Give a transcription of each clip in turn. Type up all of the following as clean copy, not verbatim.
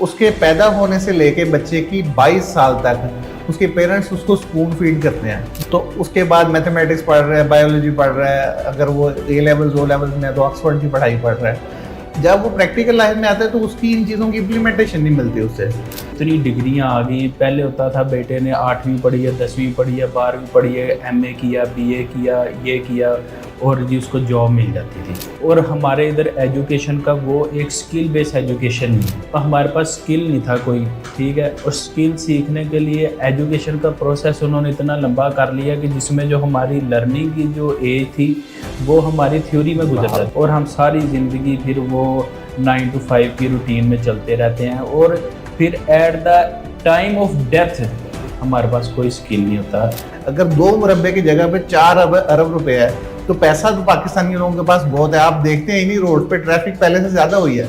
اس کے پیدا ہونے سے لے کے بچے کی 22 سال تک اس کے پیرنٹس اس کو سپون فیڈ کرتے ہیں. تو اس کے بعد میتھمیٹکس پڑھ رہا ہے, بایولوجی پڑھ رہا ہے, اگر وہ اے لیولز او لیولز میں تو آکسفورڈ کی پڑھائی پڑھ رہا ہے. جب وہ پریکٹیکل لائف میں آتا ہے تو اس کی ان چیزوں کی امپلیمنٹیشن نہیں ملتی اس سے. اتنی ڈگریاں آ گئی. پہلے ہوتا تھا بیٹے نے 8ویں پڑھی ہے, 10ویں پڑھی ہے, 12ویں پڑھی ہے, ایم اے کیا, بی اے کیا, یہ کیا, اور جی اس کو جاب مل جاتی تھی. اور ہمارے ادھر ایجوکیشن کا وہ ایک سکل بیس ایجوکیشن نہیں ہے. ہمارے پاس سکل نہیں تھا کوئی, ٹھیک ہے. اور سکل سیکھنے کے لیے ایجوکیشن کا پروسیس انہوں نے اتنا لمبا کر لیا کہ جس میں جو ہماری لرننگ کی جو ایج تھی وہ ہماری تھیوری میں گزر جاتی, اور ہم ساری زندگی پھر وہ 9 to 5 کی روٹین میں چلتے رہتے ہیں. اور پھر at the time of death ہمارے پاس کوئی سکل نہیں ہوتا. اگر 2 مربع کی جگہ پہ 4 ارب روپے ہے تو پیسہ تو پاکستانی لوگوں کے پاس بہت ہے. آپ دیکھتے ہیں انہی روڈ پہ ٹریفک پہلے سے زیادہ ہوئی ہے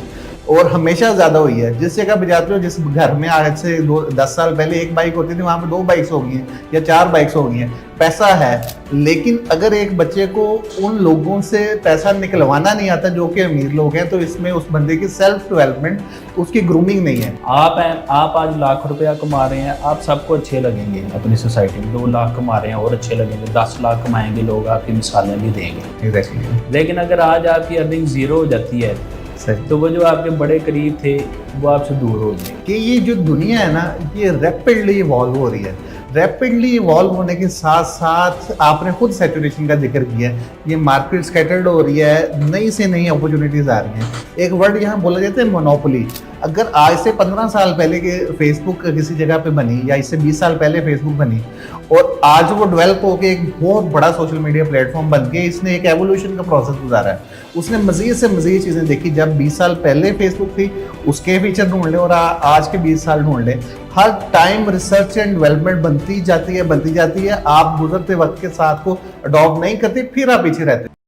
اور ہمیشہ زیادہ ہوئی ہے. جس جگہ پہ جاتے ہو, جس گھر میں آج سے 10 سال پہلے 1 بائک ہوتی تھی, وہاں پہ 2 بائکس ہو گئی ہیں یا 4 بائکس ہو گئی ہیں. پیسہ ہے, لیکن اگر ایک بچے کو ان لوگوں سے پیسہ نکلوانا نہیں آتا جو کہ امیر لوگ ہیں, تو اس میں اس بندے کی سیلف ڈیولپمنٹ, اس کی گرومنگ نہیں ہے. آپ آج لاکھ روپیہ کما رہے ہیں, آپ سب کو اچھے لگیں گے. اپنی سوسائٹی میں 2 لاکھ کما رہے ہیں اور اچھے لگیں گے, 10 لاکھ کمائیں گے لوگ, آپ کی مثالیں بھی دیں گے. لیکن اگر آج آپ کی ارننگ 0 ہو جاتی ہے تو وہ جو آپ کے بڑے قریب تھے وہ آپ سے دور ہو جائیں. کہ یہ جو دنیا ہے نا, یہ ریپڈلی ایوالو ہو رہی ہے. ریپڈلی ایوالو ہونے کے ساتھ ساتھ آپ نے خود سیچوریشن کا ذکر کیا ہے, یہ مارکیٹ سکیٹرڈ ہو رہی ہے, نئی سے نئی اپرچونیٹیز آ رہی ہیں. ایک ورڈ یہاں بولا جاتا ہے مونوپولی. اگر آج سے 15 سال پہلے کہ فیس بک کسی جگہ پہ بنی, یا اس سے 20 سال پہلے فیس بک بنی, اور آج وہ ڈیولپ ہو کے ایک بہت بڑا سوشل میڈیا پلیٹ فارم بن کے اس نے ایک ایوولوشن کا پروسیس گزارا ہے. اس نے مزید سے مزید چیزیں دیکھی. جب 20 سال پہلے فیس بک تھی اس کے فیچر ڈھونڈ لیں, اور آج کے 20 سال ڈھونڈ لیں. ہر ٹائم ریسرچ اینڈ ڈیولپمنٹ بنتی جاتی ہے. آپ گزرتے وقت کے ساتھ کو اڈاپٹ نہیں کرتے, پھر آپ پیچھے رہتے.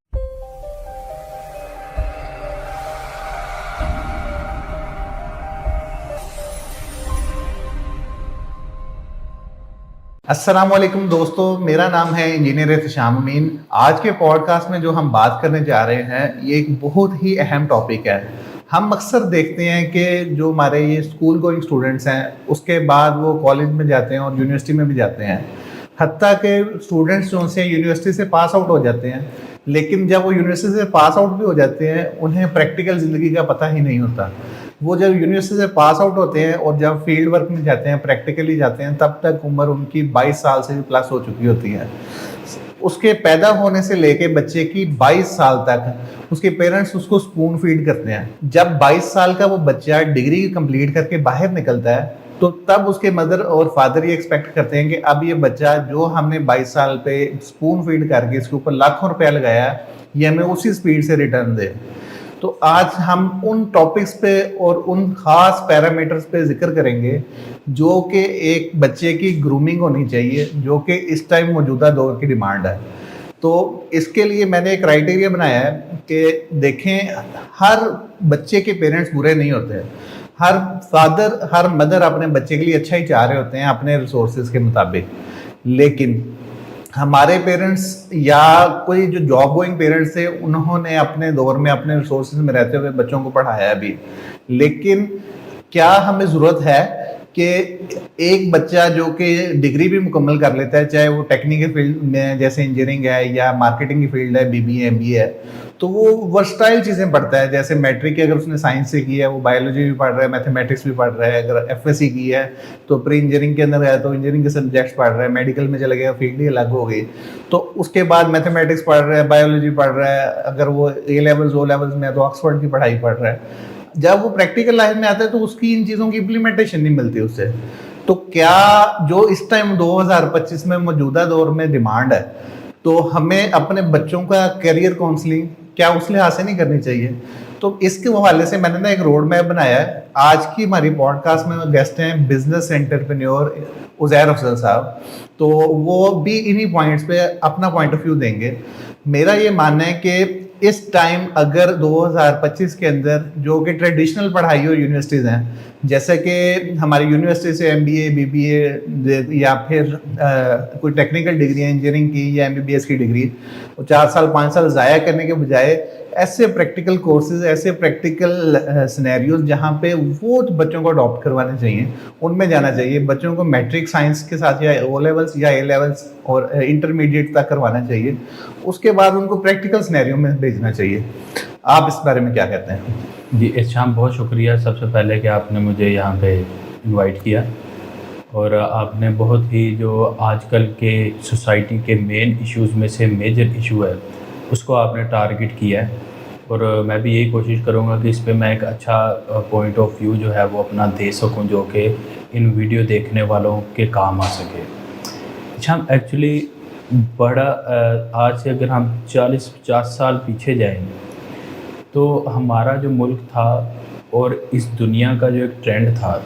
السلام علیکم دوستو, میرا نام ہے انجینئر احتشام امین. آج کے پوڈ کاسٹ میں جو ہم بات کرنے جا رہے ہیں یہ ایک بہت ہی اہم ٹاپک ہے. ہم اکثر دیکھتے ہیں کہ جو ہمارے یہ اسکول گوئنگ اسٹوڈنٹس ہیں اس کے بعد وہ کالج میں جاتے ہیں اور یونیورسٹی میں بھی جاتے ہیں. حتیٰ کہ اسٹوڈنٹس جو سے یونیورسٹی سے پاس آؤٹ ہو جاتے ہیں, لیکن جب وہ یونیورسٹی سے پاس آؤٹ بھی ہو جاتے ہیں انہیں پریکٹیکل زندگی کا پتہ ہی نہیں ہوتا. وہ جب یونیورسٹی سے پاس آؤٹ ہوتے ہیں اور جب فیلڈ ورک میں جاتے ہیں, پریکٹیکلی جاتے ہیں, تب تک عمر ان کی 22 سال سے بھی پلس ہو چکی ہوتی ہے. اس کے پیدا ہونے سے لے کے بچے کی 22 سال تک اس کے پیرنٹس اس کو سپون فیڈ کرتے ہیں. جب 22 سال کا وہ بچہ ڈگری کمپلیٹ کر کے باہر نکلتا ہے تو تب اس کے مدر اور فادر یہ ایکسپیکٹ کرتے ہیں کہ اب یہ بچہ جو ہم نے 22 سال پہ سپون فیڈ کر کے اس کے اوپر لاکھوں روپیہ لگایا ہے, یہ ہمیں اسی سپیڈ سے ریٹرن دے. تو آج ہم ان ٹاپکس پہ اور ان خاص پیرامیٹرز پہ ذکر کریں گے جو کہ ایک بچے کی گرومنگ ہونی چاہیے, جو کہ اس ٹائم موجودہ دور کی ڈیمانڈ ہے. تو اس کے لیے میں نے ایک کرائٹیریا بنایا ہے کہ دیکھیں, ہر بچے کے پیرنٹس برے نہیں ہوتے. ہر فادر, ہر مدر اپنے بچے کے لیے اچھا ہی چاہ رہے ہوتے ہیں اپنے ریسورسز کے مطابق. لیکن ہمارے پیرنٹس یا کوئی جو جاب گوئنگ پیرنٹس تھے انہوں نے اپنے دور میں اپنے ریسورسز میں رہتے ہوئے بچوں کو پڑھایا بھی. لیکن کیا ہمیں ضرورت ہے کہ ایک بچہ جو کہ ڈگری بھی مکمل کر لیتا ہے, چاہے وہ ٹیکنیکل فیلڈ میں جیسے انجینئرنگ ہے یا مارکیٹنگ کی فیلڈ ہے, BBA MBA ہے, تو وہ ورسٹائل چیزیں پڑھتا ہے. جیسے میٹرک اگر اس نے سائنس سے کی ہے وہ بایولوجی بھی پڑھ رہا ہے, میتھمیٹکس بھی پڑھ رہا ہے. اگر FSC کی ہے تو پری انجینئرنگ کے اندر ہے تو انجینئرنگ کے سبجیکٹس پڑھ رہا ہے. میڈیکل میں چلے گیا, فیلڈ ہی الگ ہو گئی. تو اس کے بعد میتھمیٹکس پڑھ رہا ہے, بایولوجی پڑھ رہا ہے. اگر وہ A لیولز O لیولز میں ہے تو آکسفورڈ کی پڑھائی پڑھ رہا ہے. جب وہ پریکٹیکل لائف میں آتا ہے تو اس کی ان چیزوں کی امپلیمنٹیشن نہیں ملتی اس سے. تو کیا جو اس ٹائم 2025 میں موجودہ دور میں ڈیمانڈ ہے, تو ہمیں اپنے بچوں کا کیریئر کاؤنسلنگ کیا اس لحاظ سے نہیں کرنی چاہیے؟ تو اس کے حوالے سے میں نے ایک روڈ میپ بنایا ہے. آج کی ہماری پوڈ کاسٹ میں گیسٹ ہیں بزنس انٹرپرینیور عزیر افضل صاحب, تو وہ بھی انہی پوائنٹس پہ اپنا پوائنٹ آف ویو دیں گے. میرا یہ ماننا ہے کہ اس ٹائم اگر 2025 کے اندر جو کہ ٹریڈیشنل پڑھائی ہو یونیورسٹیز ہیں, جیسے کہ ہماری یونیورسٹی سے MBA BBA یا پھر کوئی ٹیکنیکل ڈگری ہے انجینئرنگ کی یا MBBS کی ڈگری, 4 سال 5 سال ضائع کرنے کے بجائے ایسے پریکٹیکل کورسز, ایسے پریکٹیکل سینیریوز جہاں پہ وہ بچوں کو اڈاپٹ کروانے چاہیے, ان میں جانا چاہیے. بچوں کو میٹرک سائنس کے ساتھ یا او لیولس یا اے لیولس اور انٹرمیڈیٹ تک کروانا چاہیے. اس کے بعد ان کو پریکٹیکل سینیریو میں بھیجنا چاہیے. آپ اس بارے میں کیا کہتے ہیں؟ جی احتشام, بہت شکریہ سب سے پہلے کہ آپ نے مجھے یہاں پہ انوائٹ کیا, اور آپ نے بہت ہی جو آج کل کے سوسائٹی کے مین ایشوز میں سے میجر ایشو ہے اس کو آپ نے ٹارگٹ کیا ہے, اور میں بھی یہی کوشش کروں گا کہ اس پہ میں ایک اچھا پوائنٹ آف ویو جو ہے وہ اپنا دے سکوں جو کہ ان ویڈیو دیکھنے والوں کے کام آ سکے. اچھا, ایکچولی بڑا آج سے اگر ہم 40-50 سال پیچھے جائیں تو ہمارا جو ملک تھا اور اس دنیا کا جو ایک ٹرینڈ تھا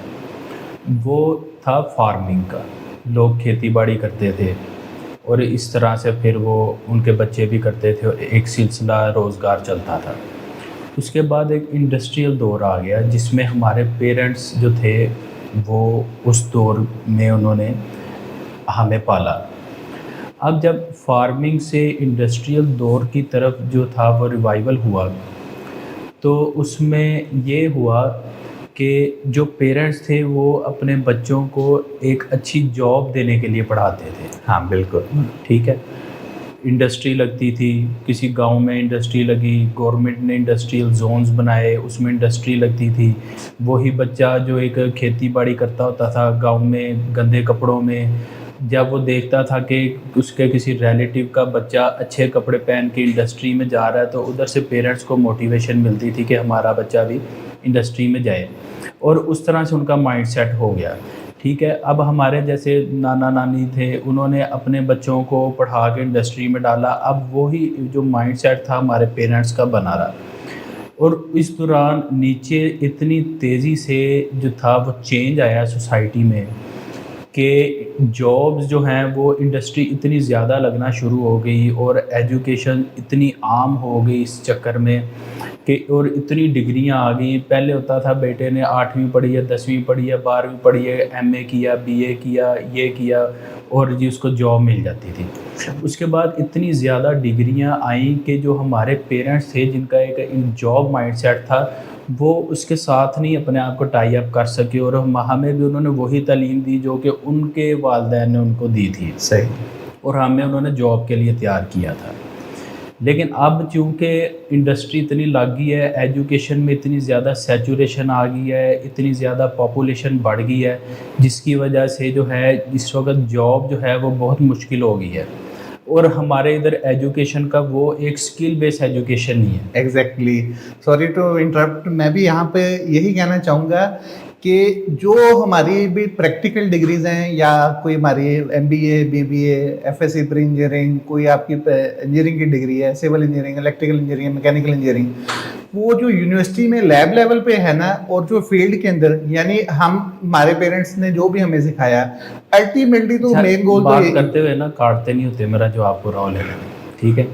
وہ تھا فارمنگ کا. لوگ کھیتی باڑی کرتے تھے اور اس طرح سے پھر وہ ان کے بچے بھی کرتے تھے اور ایک سلسلہ روزگار چلتا تھا. اس کے بعد ایک انڈسٹریل دور آ گیا جس میں ہمارے پیرنٹس جو تھے وہ اس دور میں انہوں نے ہمیں پالا. اب جب فارمنگ سے انڈسٹریل دور کی طرف جو تھا وہ ریوائول ہوا تو اس میں یہ ہوا کہ جو پیرنٹس تھے وہ اپنے بچوں کو ایک اچھی جاب دینے کے لیے پڑھاتے تھے. ہاں بالکل ٹھیک ہے, انڈسٹری لگتی تھی, کسی گاؤں میں انڈسٹری لگی, گورنمنٹ نے انڈسٹریل زونز بنائے, اس میں انڈسٹری لگتی تھی. وہی بچہ جو ایک کھیتی باڑی کرتا ہوتا تھا گاؤں میں گندے کپڑوں میں, جب وہ دیکھتا تھا کہ اس کے کسی ریلیٹیو کا بچہ اچھے کپڑے پہن کے انڈسٹری میں جا رہا ہے تو ادھر سے پیرنٹس کو موٹیویشن ملتی تھی کہ ہمارا بچہ بھی انڈسٹری میں جائے, اور اس طرح سے ان کا مائنڈ سیٹ ہو گیا. ٹھیک ہے, اب ہمارے جیسے نانا نانی تھے انہوں نے اپنے بچوں کو پڑھا کے انڈسٹری میں ڈالا. اب وہی جو مائنڈ سیٹ تھا ہمارے پیرنٹس کا بنا رہا, اور اس دوران نیچے اتنی تیزی سے جو تھا وہ چینج آیا سوسائٹی میں کہ جابز جو ہیں وہ انڈسٹری اتنی زیادہ لگنا شروع ہو گئی اور ایجوکیشن اتنی عام ہو گئی اس چکر میں کہ اور اتنی ڈگریاں آ گئیں. پہلے ہوتا تھا بیٹے نے 8ویں پڑھی ہے, 10ویں پڑھی ہے, 12ویں پڑھی ہے, ایم اے کیا, بی اے کیا, یہ کیا, اور جی اس کو جاب مل جاتی تھی. اس کے بعد اتنی زیادہ ڈگریاں آئیں کہ جو ہمارے پیرنٹس تھے جن کا ایک جاب مائنڈ سیٹ تھا وہ اس کے ساتھ نہیں اپنے آپ کو ٹائی اپ کر سکے, اور ہمیں بھی انہوں نے وہی تعلیم دی جو کہ ان کے والدین نے ان کو دی تھی. صحیح. اور ہمیں انہوں نے جاب کے لیے تیار کیا تھا. لیکن اب چونکہ انڈسٹری اتنی لگ گئی ہے, ایجوکیشن میں اتنی زیادہ سیچوریشن آ گئی ہے, اتنی زیادہ پاپولیشن بڑھ گئی ہے, جس کی وجہ سے جو ہے اس وقت جاب جو ہے وہ بہت مشکل ہو گئی ہے. اور ہمارے ادھر ایجوکیشن کا وہ ایک سکل بیس ایجوکیشن نہیں ہے. ایگزیکٹلی, سوری ٹو انٹرپٹ, میں بھی یہاں پہ یہی کہنا چاہوں گا کہ جو ہماری بھی پریکٹیکل ڈگریز ہیں یا کوئی ہماری M B A, B B A, F S C pre engineering, کوئی آپ کی انجینئرنگ کی ڈگری ہے, civil engineering, electrical engineering, mechanical engineering, وہ جو یونیورسٹی میں لیب لیول پہ ہے نا, اور جو فیلڈ کے اندر یعنی ہمارے پیرنٹس نے جو بھی ہمیں سکھایا الٹیمیٹلی تو مین گول بات کرتے ہوئے نا کاٹتے نہیں ہوتے, میرا جو آپ کو رول ہے. ٹھیک ہے,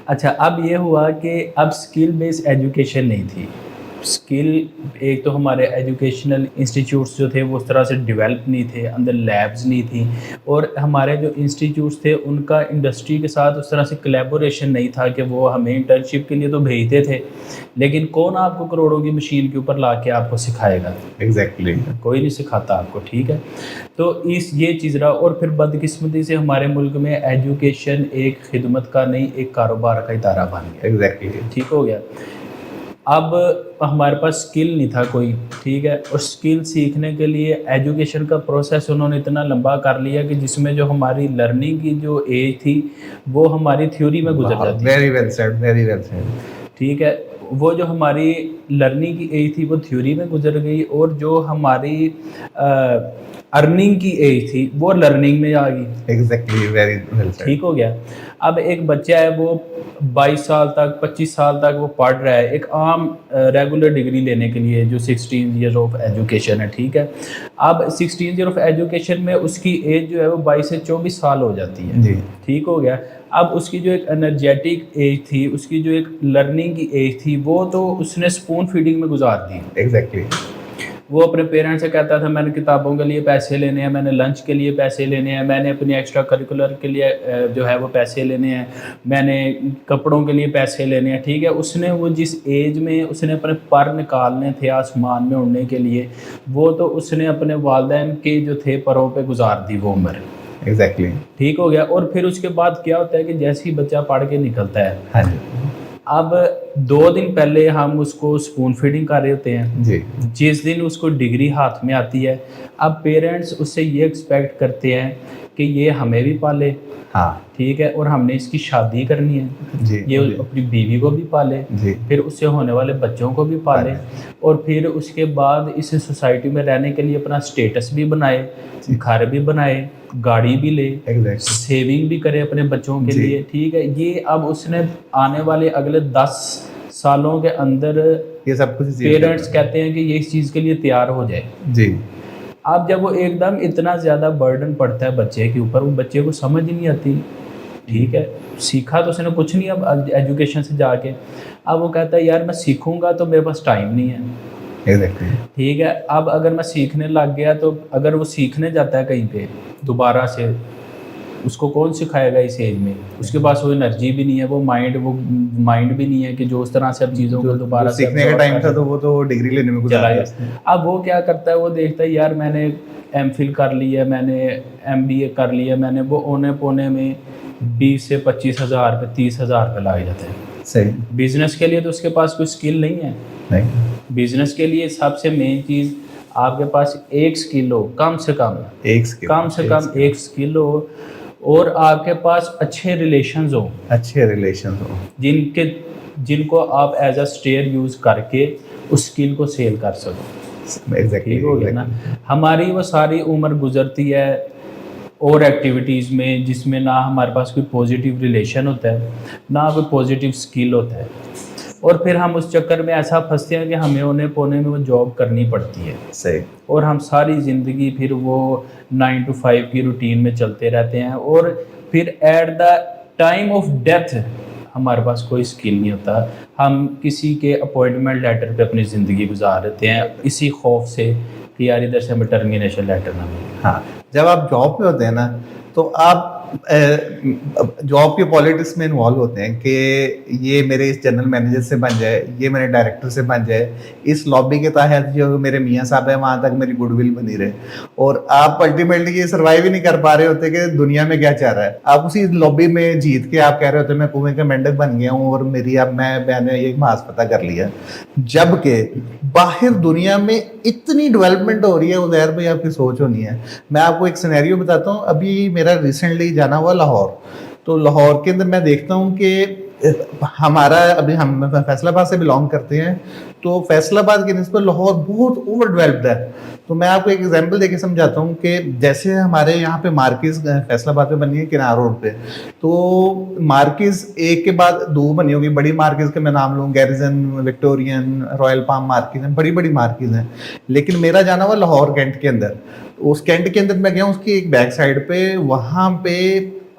اچھا اب یہ ہوا کہ اب اسکل بیس ایجوکیشن نہیں تھی. اسکل ایک تو ہمارے ایجوکیشنل انسٹیٹیوٹس جو تھے وہ اس طرح سے ڈیولپ نہیں تھے, اندر لیبز نہیں تھیں, اور ہمارے جو انسٹیٹیوٹس تھے ان کا انڈسٹری کے ساتھ اس طرح سے کلیبوریشن نہیں تھا کہ وہ ہمیں انٹرنشپ کے لیے تو بھیجتے تھے لیکن کون آپ کو کروڑوں کی مشین کے اوپر لا کے آپ کو سکھائے گا؟ ایگزیکٹلی کوئی نہیں سکھاتا آپ کو. ٹھیک ہے, تو یہ چیز رہا. اور پھر بدقسمتی سے ہمارے ملک میں ایجوکیشن ایک خدمت کا نہیں ایک کاروبار کا ادارہ بن گیا. ایگزیکٹلی ٹھیک ہو گیا. اب ہمارے پاس سکل نہیں تھا کوئی. ٹھیک ہے, اور سکل سیکھنے کے لیے ایجوکیشن کا پروسیس انہوں نے اتنا لمبا کر لیا کہ جس میں جو ہماری لرننگ کی جو ایج تھی وہ ہماری تھیوری میں گزر جاتی. Very well said, very well said. ٹھیک ہے, وہ جو ہماری لرننگ کی ایج تھی وہ تھیوری میں گزر گئی, اور جو ہماری ارننگ کی ایج تھی وہ لرننگ میں آ گئی. Exactly, very well said. ٹھیک ہو گیا. اب ایک بچہ ہے وہ 22 سال تک 25 سال تک وہ پڑھ رہا ہے ایک عام ریگولر ڈگری لینے کے لیے جو 16 ایئر آف ایجوکیشن ہے. ٹھیک ہے, اب 16 ایئر آف ایجوکیشن میں اس کی ایج جو ہے وہ 22 سے 24 سال ہو جاتی ہے. جی ٹھیک ہو گیا. اب اس کی جو ایک انرجیٹک ایج تھی, اس کی جو ایک لرننگ کی ایج تھی وہ تو اس نے اسپون فیڈنگ میں گزار دی. ایگزیکٹلی. وہ اپنے پیرنٹس سے کہتا تھا میں نے کتابوں کے لیے پیسے لینے ہیں, میں نے لنچ کے لیے پیسے لینے ہیں, میں نے اپنی ایکسٹرا کریکولر کے لیے جو ہے وہ پیسے لینے ہیں, میں نے کپڑوں کے لیے پیسے لینے ہیں. ٹھیک ہے, اس نے وہ جس ایج میں اس نے اپنے پر نکالنے تھے آسمان میں اڑنے کے لیے, وہ تو اس نے اپنے والدین کے جو تھے پروں پہ گزار دی وہ عمر. ایگزیکٹلی. ٹھیک ہو گیا. اور پھر اس کے بعد کیا ہوتا ہے کہ جیسے ہی بچہ پڑھ کے نکلتا ہے, ہاں جی, اب 2 دن پہلے ہم اس کو اسپون فیڈنگ کر رہے ہوتے ہیں جی, جس دن اس کو ڈگری ہاتھ میں آتی ہے, اب پیرنٹس اس سے یہ ایکسپیکٹ کرتے ہیں کہ یہ ہمیں بھی پالے, ہاں ٹھیک ہے, اور ہم نے اس کی شادی کرنی ہے, جی, یہ اپنی بیوی کو بھی پالے, جی, پھر اس سے ہونے والے بچوں کو بھی پالے, اور پھر اس کے بعد اس سوسائٹی میں رہنے کے لیے اپنا اسٹیٹس بھی بنائے, گھر بھی بنائے, گاڑی بھی لے, سیونگ بھی کرے اپنے بچوں کے لیے. ٹھیک ہے, یہ اب اس نے آنے والے اگلے 10 سالوں کے اندر یہ سب کچھ پیرنٹس کہتے ہیں کہ یہ اس چیز کے لیے تیار ہو جائے. جی. اب جب وہ ایک دم اتنا زیادہ برڈن پڑتا ہے بچے کے اوپر, وہ بچے کو سمجھ نہیں آتی. ٹھیک ہے, سیکھا تو اس نے کچھ نہیں اب ایجوکیشن سے جا کے, اب وہ کہتا ہے یار میں سیکھوں گا تو میرے پاس ٹائم نہیں ہے. ٹھیک ہے, اب اگر میں سیکھنے لگ گیا تو اگر وہ سیکھنے جاتا ہے کہیں پہ دوبارہ سے, اس کو کون سکھائے گا اس ایج میں, اس کے پاس وہ انرجی بھی نہیں ہے, وہ مائنڈ بھی نہیں ہے کہ جو اس طرح سے اب چیزوں کو دوبارہ سیکھنے کا ٹائم تھا تو وہ تو ڈگری لینے میں چلا گیا. اب وہ کیا کرتا ہے, وہ دیکھتا ہے یار میں نے ایم فل کر لی ہے, میں نے ایم بی اے کر لیا, میں نے وہ اونے پونے میں 20 سے 25 ہزار روپے 30 ہزار روپے لائے جاتے ہیں. صحیح. بزنس کے لیے تو اس کے پاس کوئی اسکل نہیں ہے. بزنس کے لیے سب سے مین چیز آپ کے پاس ایک اسکل ہو, کم سے کم ایک اسکل ہو, اور آپ کے پاس اچھے ریلیشنز ہوں جن کو آپ ایز اے اسٹیئر یوز کر کے اس اسکل کو سیل کر سکو. ٹھیک ہو گیا نا. ہماری وہ ساری عمر گزرتی ہے اور ایکٹیویٹیز میں جس میں نہ ہمارے پاس کوئی پازیٹیو ریلیشن ہوتا ہے, نہ کوئی پازیٹیو اسکل ہوتا ہے, اور پھر ہم اس چکر میں ایسا پھنستے ہیں کہ ہمیں اونے پونے میں وہ جاب کرنی پڑتی ہے. صحیح. اور ہم ساری زندگی پھر وہ 9 to 5 کی روٹین میں چلتے رہتے ہیں, اور پھر at the time of death ہمارے پاس کوئی اسکل نہیں ہوتا. ہم کسی کے اپوائنٹمنٹ لیٹر پہ اپنی زندگی گزار دیتے ہیں اسی خوف سے کہ یار ادھر سے ہمیں ٹرمینیشن لیٹر نہ ملے. ہاں, جب آپ جاب پہ ہوتے ہیں نا تو آپ جاب کے پالیٹکس میں انوالو ہوتے ہیں کہ یہ میرے اس جنرل مینیجر سے بن جائے, یہ میرے ڈائریکٹر سے بن جائے, اس لابی کے تحت جو میرے میاں صاحب ہیں وہاں تک میری گڈ ول بنی رہے, اور آپ الٹیمیٹلی یہ سروائیو ہی نہیں کر پا رہے ہوتے کہ دنیا میں کیا چل رہا ہے. آپ اسی لابی میں جیت کے آپ کہہ رہے ہوتے میں کنویں کا مینڈک بن گیا ہوں اور میری اب میں نے یہ محاذ پتہ کر لیا, جبکہ باہر دنیا میں اتنی ڈیولپمنٹ ہو رہی ہے. عزیر بھائی آپ کی سوچ ہونی ہے. میں آپ کو ایک سینیریو بتاتا ہوں. ابھی میرا ریسنٹلی جانا ہوا لاہور, تو لاہور کے اندر میں دیکھتا ہوں کہ ہمارا ابھی ہم فیصل آباد سے بلانگ کرتے ہیں, تو فیصل آباد کی نسبت لاہور بہت اوور ڈیولپڈ ہے. تو میں آپ کو ایک ایگزامپل دے کے سمجھاتا ہوں کہ جیسے ہمارے یہاں پہ مارکیز فیصل آباد پہ بنی ہے کنار روڈ پہ, تو مارکیز ایک کے بعد 2 بنی ہوگی. بڑی مارکیز کے میں نام لوں, گیریزن, وکٹورین, رائل پام مارکیز ہیں, بڑی بڑی مارکیز ہیں. لیکن میرا جانا ہوا لاہور کینٹ کے اندر. اس کینٹ کے اندر میں گیا ہوں, اس کی ایک بیک سائڈ پہ, وہاں پہ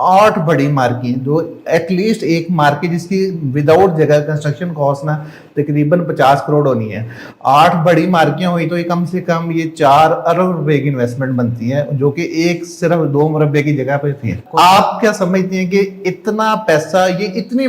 8 بڑی مارکیٹ, جو ایٹ لیسٹ ایک مارکیٹ جس کی وداؤٹ جگہ کنسٹرکشن کاسٹ نا تقریباً 50 کروڑ ہونی ہے. 8 بڑی مارکیاں ہوئی تو یہ کم سے کم یہ 4 ارب روپے کی انویسٹمنٹ بنتی ہے, جو کہ ایک صرف 2 مربع کی جگہ پہ تھی. آپ کیا سمجھتے ہیں کہ اتنا پیسہ, یہ اتنی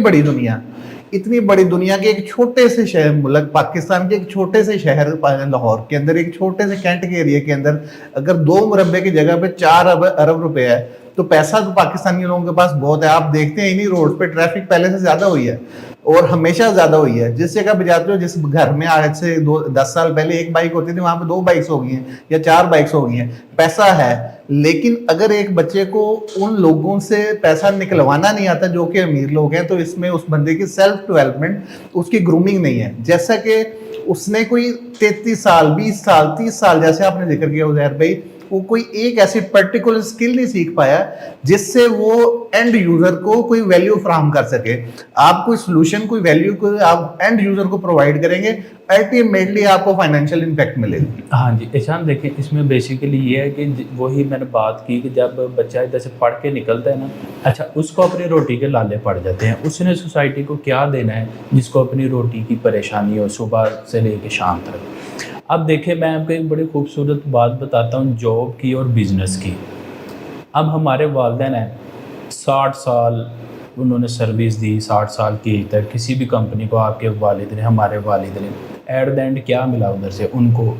بڑی دنیا کے ایک چھوٹے سے شہر ملک پاکستان کے ایک چھوٹے سے شہر لاہور کے اندر, ایک چھوٹے سے کینٹ کے ایریا کے اندر اگر 2 مربع کی جگہ پہ 4 ارب روپے ہے تو پیسہ تو پاکستانی لوگوں کے پاس بہت ہے. آپ دیکھتے ہیں انہی روڈ پہ ٹریفک پہلے سے زیادہ ہوئی ہے اور ہمیشہ زیادہ ہوئی ہے. جس جگہ پہ جاتے ہو, جس گھر میں آج سے 10 سال پہلے 1 بائک ہوتی تھی, وہاں پہ 2 بائکس ہو گئی ہیں یا 4 بائکس ہو گئی ہیں. پیسہ ہے, لیکن اگر ایک بچے کو ان لوگوں سے پیسہ نکلوانا نہیں آتا جو کہ امیر لوگ ہیں, تو اس میں اس بندے کی سیلف ڈیولپمنٹ, اس کی گرومنگ نہیں ہے. جیسا کہ اس نے کوئی 33 سال 20 سال 30 سال جیسے آپ نے ذکر کیا عزیر بھائی, وہ کوئی ایک ایسی پرٹیکولر اسکل نہیں سیکھ پایا جس سے وہ اینڈ یوزر کو کوئی ویلیو فراہم کر سکے. آپ کوئی سلوشن, کوئی ویلیو کو آپ اینڈ یوزر کو پرووائڈ کریں گے, الٹیمیٹلی آپ کو فائنینشیل امپیکٹ ملے گا. ہاں جی احسان, دیکھیں اس میں بیسیکلی یہ ہے کہ وہی میں نے بات کی کہ جب بچہ ادھر سے پڑھ کے نکلتا ہے نا, اچھا اس کو اپنی روٹی کے لالے پڑ جاتے ہیں. اس نے سوسائٹی کو کیا دینا ہے جس کو اپنی روٹی کی پریشانی ہو صبح سے لے کے شام تک. اب دیکھیں میں آپ کو ایک بڑی خوبصورت بات بتاتا ہوں جاب کی اور بزنس کی. اب ہمارے والدین ہیں 60 سال انہوں نے سروس دی، 60 سال کی ایج تک کسی بھی کمپنی کو. آپ کے والد نے، ہمارے والد نے، ایٹ دا اینڈ کیا ملا ادھر سے ان کو؟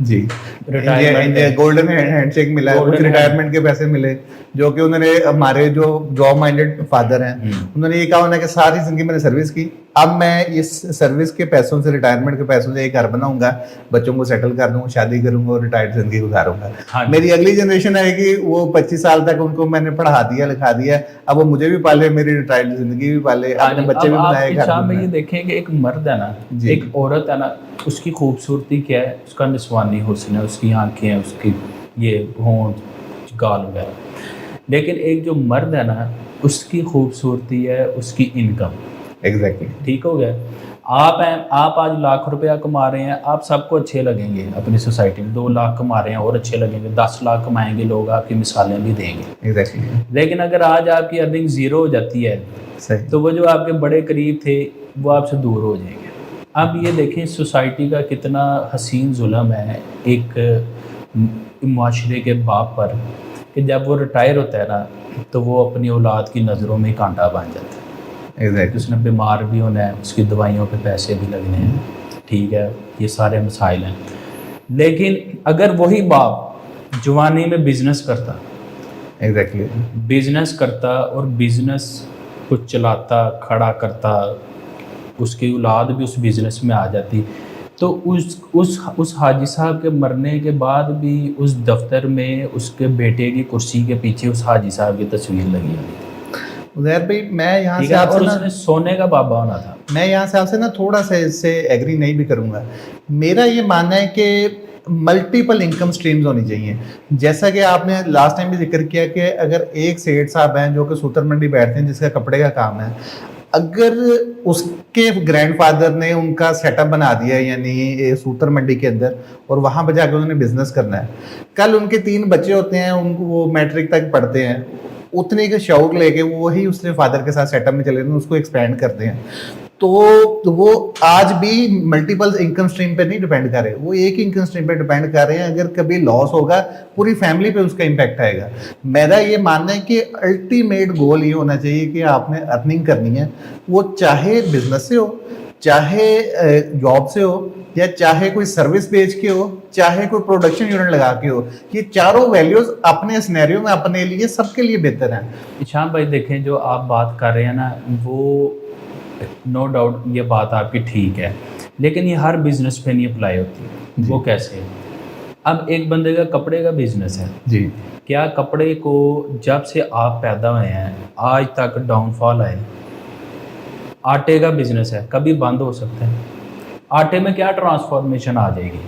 جی ریٹائرمنٹ، گولڈن ہینڈ شیک ملا ہے، کچھ ریٹائرمنٹ کے پیسے ملے جو کہ انہوں نے، ہمارے جو جاب مائنڈیڈ فادر ہیں انہوں نے یہ کہا انہوں نے کہ ساری زندگی میں نے سروس کی، اب میں اس سروس کے پیسوں سے، ریٹائرمنٹ کے پیسوں سے ایک گھر بناؤں گا، بچوں کو سیٹل کر دوں گا، شادی کروں گا اور ریٹائرڈ زندگی گزاروں گا. میری اگلی جنریشن ہے کہ وہ 25 سال تک ان کو میں نے پڑھا دیا، لکھا دیا، اب وہ مجھے بھی پالے، میری ریٹائرڈ زندگی بھی پالے، اپنے بچے بھی بنائے. شام میں یہ دیکھیں کہ ایک مرد ہے نا، ایک عورت ہے نا، اس کی خوبصورتی کیا ہے؟ اس کا نسوانی حسن ہے، اس کی آنکھیں ہیں، اس کی یہ ہونٹ، گال وغیرہ. لیکن ایک جو مرد ہے نا، اس کی خوبصورتی ہے اس کی انکم. ایگزیکٹلی. ٹھیک ہو گیا. آپ ہیں، آپ آج لاکھ روپیہ کما رہے ہیں، آپ سب کو اچھے لگیں گے اپنی سوسائٹی میں. 2 لاکھ کما رہے ہیں اور اچھے لگیں گے، 10 لاکھ کمائیں گے لوگ، آپ کی مثالیں بھی دیں گے. ایگزیکٹلی. لیکن اگر آج آپ کی ارننگ زیرو ہو جاتی ہے تو وہ جو آپ کے بڑے قریب تھے وہ آپ سے دور ہو جائیں گے. اب یہ دیکھیں سوسائٹی کا کتنا حسین ظلم ہے ایک معاشرے کے باپ پر کہ جب وہ ریٹائر ہوتا ہے نا تو وہ اپنی اولاد کی نظروں میں کانٹا بن جاتا ہے. اس نے بیمار بھی ہونا ہے، اس کی دوائیوں پہ پیسے بھی لگنے ہیں. ٹھیک ہے، یہ سارے مسائل ہیں. لیکن اگر وہی باپ جوانی میں بزنس کرتا، ایگزیکٹلی بزنس کرتا اور بزنس کو چلاتا، کھڑا کرتا، اس کی اولاد بھی اس بزنس میں آ جاتی، تو اس حاجی صاحب کے مرنے کے بعد بھی اس دفتر میں اس کے بیٹے کی کرسی کے پیچھے اس حاجی صاحب کی تصویر لگی ہوئی تھی. زہر بھائی میں یہاں سے آپ سے اس نے سونے کا بابا ہونا تھا. میں یہاں سے آپ سے نا تھوڑا سا اس سے ایگری نہیں بھی کروں گا. میرا یہ ماننا ہے کہ ملٹیپل انکم سٹریمز ہونی چاہیے. جیسا کہ آپ نے لاسٹ ٹائم بھی ذکر کیا کہ اگر ایک سیٹ صاحب ہیں جو کہ سوتر منڈی بیٹھتے ہیں جس کا کپڑے کا کام ہے، اگر اس کے گرینڈ فادر نے ان کا سیٹ اپ بنا دیا ہے یعنی سوتر منڈی کے اندر، اور وہاں پہ جا کے انہوں نے بزنس کرنا ہے، کل ان کے 3 بچے ہوتے ہیں، ان کو وہ میٹرک تک پڑھتے ہیں، اتنے کے شعور لے کے وہی اس نے فادر کے ساتھ سیٹ اپ میں چلے گئے، اس کو ایکسپینڈ کرتے ہیں، تو وہ آج بھی ملٹیپل انکم سٹریم پہ نہیں ڈیپینڈ کر رہے، وہ ایک انکم سٹریم پہ ڈیپینڈ کر رہے ہیں. اگر کبھی لاس ہوگا پوری فیملی پہ اس کا امپیکٹ آئے گا. میرا یہ ماننا ہے کہ الٹیمیٹ گول یہ ہونا چاہیے کہ آپ نے ارننگ کرنی ہے، وہ چاہے بزنس سے ہو، چاہے جاب سے ہو، یا چاہے کوئی سروس بیچ کے ہو، چاہے کوئی پروڈکشن یونٹ لگا کے ہو. یہ چاروں ویلیوز اپنے سینیریو میں اپنے لیے سب کے لیے بہتر ہیں. شام بھائی دیکھیں جو آپ بات کر رہے ہیں نا، وہ نو ڈاؤٹ یہ بات آپ کی ٹھیک ہے، لیکن یہ ہر بزنس پہ نہیں اپلائی ہوتی. وہ کیسے؟ اب ایک بندے کا کپڑے کا بزنس ہے جی، کیا کپڑے کو جب سے آپ پیدا ہوئے ہیں آج تک ڈاؤن فال آئے؟ آٹے کا بزنس ہے، کبھی بند ہو سکتا ہے. آٹے میں کیا ٹرانسفارمیشن آ جائے گی؟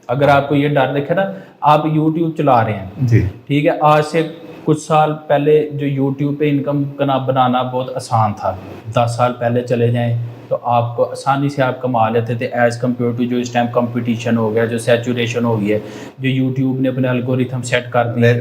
اگر آپ کو یہ ڈر دیکھے نا، آپ یوٹیوب چلا رہے ہیں جی ٹھیک ہے، آج سے کچھ سال پہلے جو یوٹیوب پہ انکم بنانا بہت آسان تھا. 10 سال پہلے چلے جائیں تو آپ کو آسانی سے آپ کما لیتے تھے ایز کمپیئر ٹو جو اس ٹائم کمپٹیشن ہو گیا، جو سیچوریشن ہو گئی ہے، جو یوٹیوب نے اپنے الگورتھم سیٹ کر دیا،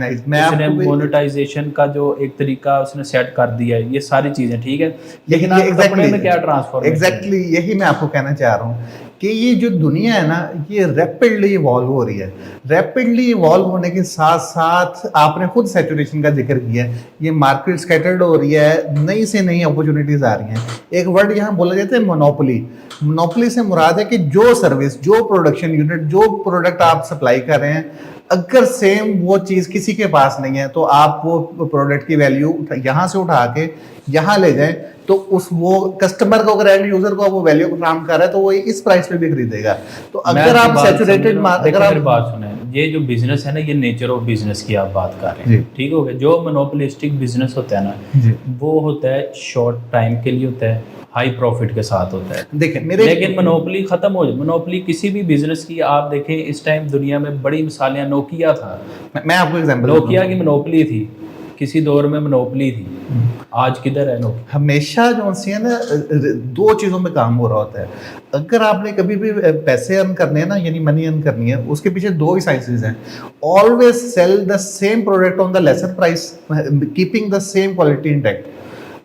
اس نے مونیٹائزیشن کا جو ایک طریقہ اس نے سیٹ کر دیا ہے، یہ ساری چیزیں ٹھیک ہے. لیکن کپڑے میں کیا ٹرانسفارمیشن؟ ایگزیکٹلی یہی میں آپ کو کہنا چاہ رہا ہوں کہ یہ جو دنیا ہے نا، یہ ریپڈلی ایوالو ہو رہی ہے. ریپڈلی ایوالو ہونے کے ساتھ ساتھ آپ نے خود سیچوریشن کا ذکر کیا ہے، یہ مارکیٹ سکیٹرڈ ہو رہی ہے، نئی سے نئی اپرچونیٹیز آ رہی ہیں. ایک ورڈ یہاں بولا جاتا ہے مونوپولی. مونوپولی سے مراد ہے کہ جو سروس، جو پروڈکشن یونٹ، جو پروڈکٹ آپ سپلائی کر رہے ہیں، اگر سیم وہ چیز کسی کے پاس نہیں ہے تو آپ وہ پروڈکٹ کی ویلیو یہاں سے اٹھا کے یہاں لے جائیں تو وہ کسٹمر کو، اگر اینڈ یوزر کو وہ ویلیو فراہم کر رہا ہے تو وہ اس پرائس پہ بھی خریدے گا. تو اگر آپ سیچوریٹڈ، اگر آپ بات سنیں، یہ جو بزنس ہے نا، یہ نیچر آف بزنس کی آپ بات کر رہے ہیں ٹھیک ہو گیا. جو مونوپولسٹک بزنس ہوتا ہے نا، وہ ہوتا ہے شارٹ ٹائم کے لیے ہوتا ہے، ہائی پروفٹ کے ساتھ ہوتا ہے. دیکھیں لیکن مونوپولی ختم ہو جائے، مونوپولی کسی بھی بزنس کی آپ دیکھیں اس ٹائم دنیا میں بڑی مثالیں. نوکیا تھا، میں آپ کو ایگزامپل، نوکیا کی مونوپولی تھی، کسی دور میں مونوپولی تھی. آج کدھر ہے نوکیا؟ ہمیشہ جو ہے نا 2 چیزوں میں کام ہو رہا ہوتا ہے. اگر آپ نے کبھی بھی پیسے ارن کرنے ہیں نا، یعنی منی ارن کرنی ہے، اس کے پیچھے 2 ہی سائنسز ہیں. Always sell the same product on the lesser price, keeping the same quality intact.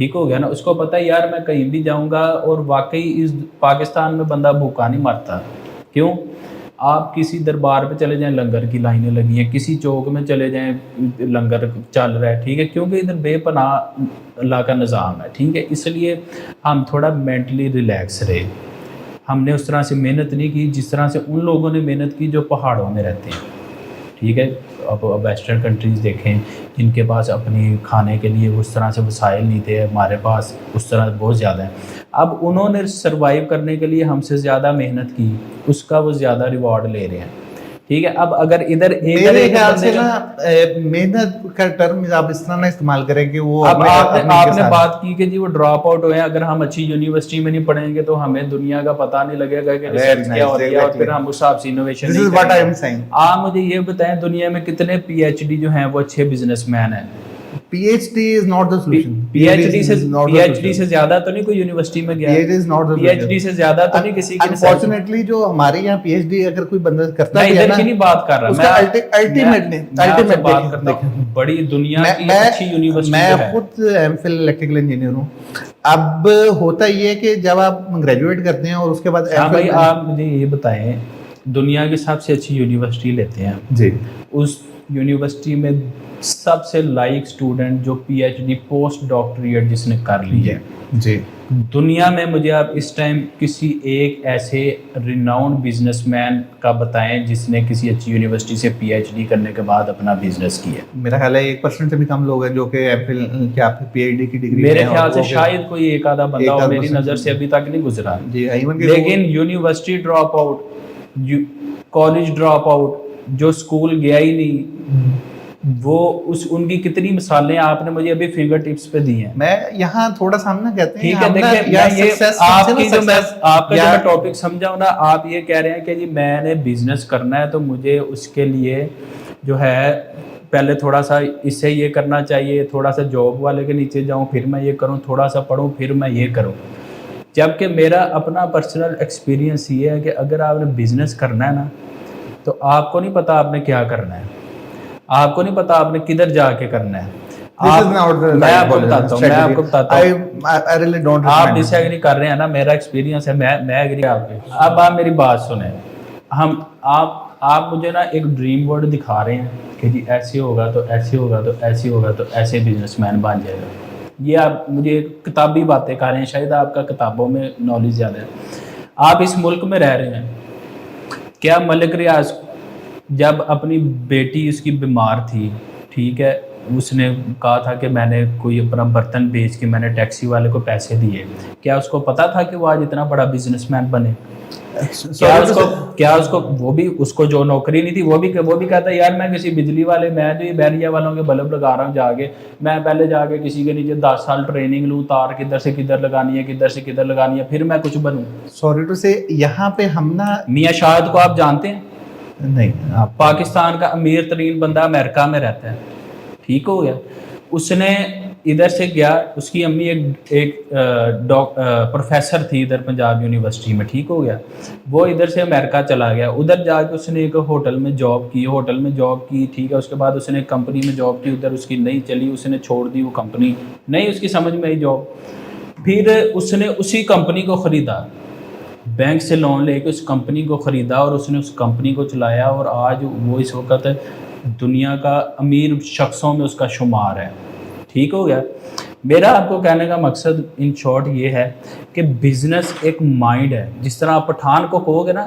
ٹھیک ہو گیا نا. اس کو پتہ ہے یار میں کہیں بھی جاؤں گا اور واقعی اس پاکستان میں بندہ بھوکا نہیں مرتا. کیوں؟ آپ کسی دربار پہ چلے جائیں لنگر کی لائنیں لگی ہیں, کسی چوک میں چلے جائیں لنگر چل رہا ہے, ٹھیک ہے, کیونکہ ادھر بے پناہ اللہ کا نظام ہے, ٹھیک ہے. اس لیے ہم تھوڑا مینٹلی ریلیکس رہے. ہم نے اس طرح سے محنت نہیں کی جس طرح سے ان لوگوں نے محنت کی جو پہاڑوں میں رہتے ہیں, ٹھیک ہے. اب ویسٹرن کنٹریز دیکھیں جن کے پاس اپنی کھانے کے لیے اس طرح سے وسائل نہیں تھے, ہمارے پاس اس طرح بہت زیادہ ہیں. اب انہوں نے سروائیو کرنے کے لیے ہم سے زیادہ محنت کی, اس کا وہ زیادہ ریوارڈ لے رہے ہیں, ٹھیک ہے. اب اگر ادھر میرے خیال سے نا محنت کا ٹرم آپ اس طرح نہ استعمال کریں کہ وہ اب آپ نے بات کی کہ جی وہ ڈراپ آؤٹ ہوئے ہیں, اگر ہم اچھی یونیورسٹی میں نہیں پڑھیں گے تو ہمیں دنیا کا پتہ نہیں لگے گا کہ ریسرچ کیا ہوتی ہے, اور پھر ہم اس حساب سے انوویشن نہیں کریں گے. آپ مجھے یہ بتائیں دنیا میں کتنے پی ایچ ڈی جو ہیں وہ اچھے بزنس مین ہیں؟ P H D is not the solution. P H D سے زیادہ تو نہیں کوئی یونیورسٹی میں گیا, پی ایچ ڈی سے زیادہ تو نہیں کسی کی. انفارچونیٹلی جو ہمارے یہاں پی ایچ ڈی اگر کوئی بندہ کرتا ہے, میں ادھر کی نہیں بات کر رہا, الٹیمیٹلی بات کرتا ہوں بڑی دنیا کی اچھی یونیورسٹی. میں خود ایم فل الیکٹریکل انجینئر ہوں. اب ہوتا یہ ہے کہ جب آپ گریجویٹ کرتے ہیں اور اس کے بعد بھائی آپ مجھے یہ بتائیں دنیا کی سب سے اچھی یونیورسٹی لیتے ہیں جی, اس یونیورسٹی میں سب سے لائق اسٹوڈنٹ جو P H D post doctorate جس نے کر لی ہے جی دنیا میں, مجھے آپ اس ٹائم کسی ایک ایسے ریناؤنڈ بزنس مین کا بتائیں جس نے کسی اچھی یونیورسٹی سے پی ایچ ڈی کرنے کے بعد اپنا بزنس کیا. میرا خیال ہے 1% سے بھی کم لوگ ہیں جو کہ ایم فل کے آپ کی پی ایچ ڈی کی ڈگری, میرے خیال سے شاید کوئی ایک آدھا بندہ ہو, میری نظر سے ابھی تک نہیں گزرا. لیکن university drop out, college drop out, جو اسکول گیا ہی نہیں, وہ ان کی کتنی مثالیں آپ نے مجھے ابھی فنگر ٹپس پہ دی ہیں. میں یہاں تھوڑا سا ہم نا کہتے ہیں, ٹھیک ہے, دیکھیں آپ کی جو میں ٹاپک سمجھا ہوں نا, آپ یہ کہہ رہے ہیں کہ جی میں نے بزنس کرنا ہے تو مجھے اس کے لیے جو ہے پہلے تھوڑا سا اس سے یہ کرنا چاہیے, تھوڑا سا جاب والے کے نیچے جاؤں پھر میں یہ کروں, تھوڑا سا پڑھوں پھر میں یہ کروں. جبکہ میرا اپنا پرسنل ایکسپیرینس یہ ہے کہ اگر آپ نے بزنس کرنا ہے نا تو آپ کو نہیں پتا آپ نے کیا کرنا ہے, آپ کو نہیں پتا آپ نے کدھر جا کے کرنا ہے. میں آپ کو بتاتا ہوں, آپ ڈس ایگری کر رہے ہیں نا, میرا ایکسپیرینس ہے, میں ایگری آپ کے. اب آپ میری بات سنیں, آپ مجھے نا ایک ڈریم ورلڈ دکھا رہے ہیں کہ جی ایسے ہوگا تو ایسے ہوگا تو ایسے ہوگا تو ایسے بزنس مین بن جائے گا. یہ آپ مجھے کتابی باتیں کر رہے ہیں, شاید آپ کا کتابوں میں نالج زیادہ ہے. آپ اس ملک میں رہ رہے ہیں, کیا ملک ریاض جب اپنی بیٹی اس کی بیمار تھی, ٹھیک ہے, اس نے کہا تھا کہ میں نے کوئی اپنا برتن بیچ کے میں نے ٹیکسی والے کو پیسے دیے, کیا اس کو پتا تھا کہ وہ آج اتنا بڑا بزنس مین بنے؟ کیا اس کو وہ بھی, اس کو جو نوکری نہیں تھی وہ بھی کہتا ہے یار میں کسی بجلی والے, میں جو بیریا والوں کے بلب لگا رہا ہوں جا کے, میں پہلے جا کے کسی کے نیچے 10 سال ٹریننگ لوں, تار کدھر سے کدھر لگانی ہے, کدھر سے کدھر لگانی ہے, پھر میں کچھ بنوں. سوری ٹو سے یہاں پہ ہم نا میاں شاہد کو آپ جانتے ہیں؟ نہیں, پاکستان کا امیر ترین بندہ امریکہ میں رہتا ہے, ٹھیک ہو گیا. اس نے ادھر سے گیا, اس کی امی ایک پروفیسر تھی ادھر پنجاب یونیورسٹی میں, ٹھیک ہو گیا. وہ ادھر سے امریکہ چلا گیا, ادھر جا کے اس نے ایک ہوٹل میں جاب کی, ٹھیک ہے. اس کے بعد اس نے ایک کمپنی میں جاب کی, ادھر اس کی نہیں چلی, اس نے چھوڑ دی وہ کمپنی, نہیں اس کی سمجھ میں آئی جاب. پھر اس نے اسی کمپنی کو خریدا, بینک سے لون لے کے اس کمپنی کو خریدا اور اس نے اس کمپنی کو چلایا, اور آج وہ اس وقت دنیا کا امیر شخصوں میں اس کا شمار ہے, ٹھیک ہو گیا. میرا آپ کو کہنے کا مقصد ان شارٹ یہ ہے کہ بزنس ایک مائنڈ ہے. جس طرح آپ پٹھان کو کہو گے نا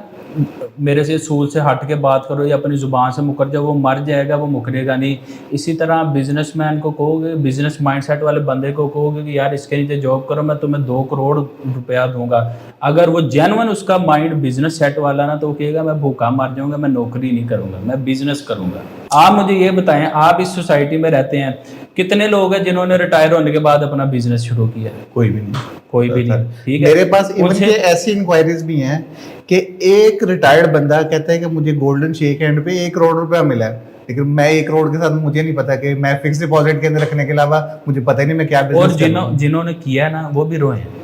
میرے سے اصول سے ہٹ کے بات کرو یا اپنی زبان سے مکر جاؤ, وہ مر جائے گا, وہ مکرے گا نہیں. اسی طرح بزنس مین کو کہو گے, بزنس مائنڈ سیٹ والے بندے کو کہو گے کہ یار اس کے نیچے جاب کرو, میں تمہیں 2 کروڑ روپیہ دوں گا. اگر وہ جینون اس کا مائنڈ بزنس سیٹ والا نا, تو وہ کہے گا میں بھوکا مر جاؤں گا, میں نوکری نہیں کروں گا, میں بزنس کروں گا. آپ مجھے یہ بتائیں, آپ اس سوسائٹی میں رہتے ہیں, کتنے لوگ ہیں جنہوں نے ریٹائر ہونے کے بعد اپنا بزنس شروع کیا؟ کوئی بھی نہیں, کوئی بھی نہیں. ٹھیک ہے, میرے پاس ایون کہ ایسی انکوائریز بھی ہیں کہ ایک ریٹائرڈ بندہ کہتا ہے کہ مجھے گولڈن شیک ہینڈ پہ 1 کروڑ روپیہ ملا ہے, لیکن میں 1 کروڑ کے ساتھ مجھے نہیں پتا کہ میں فکس ڈپازٹ کے اندر رکھنے کے علاوہ مجھے پتہ ہی نہیں میں کیا بزنس کروں. اور جنہوں نے کیا نا وہ بھی روئے ہیں,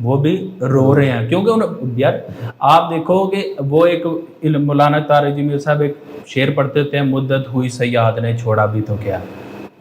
وہ بھی رو رہے ہیں, کیونکہ یار آپ دیکھو کہ وہ ایک مولانا طارق جمیل صاحب ایک شعر پڑھتے تھے, مدت ہوئی سیاد نے چھوڑا بھی تو کیا,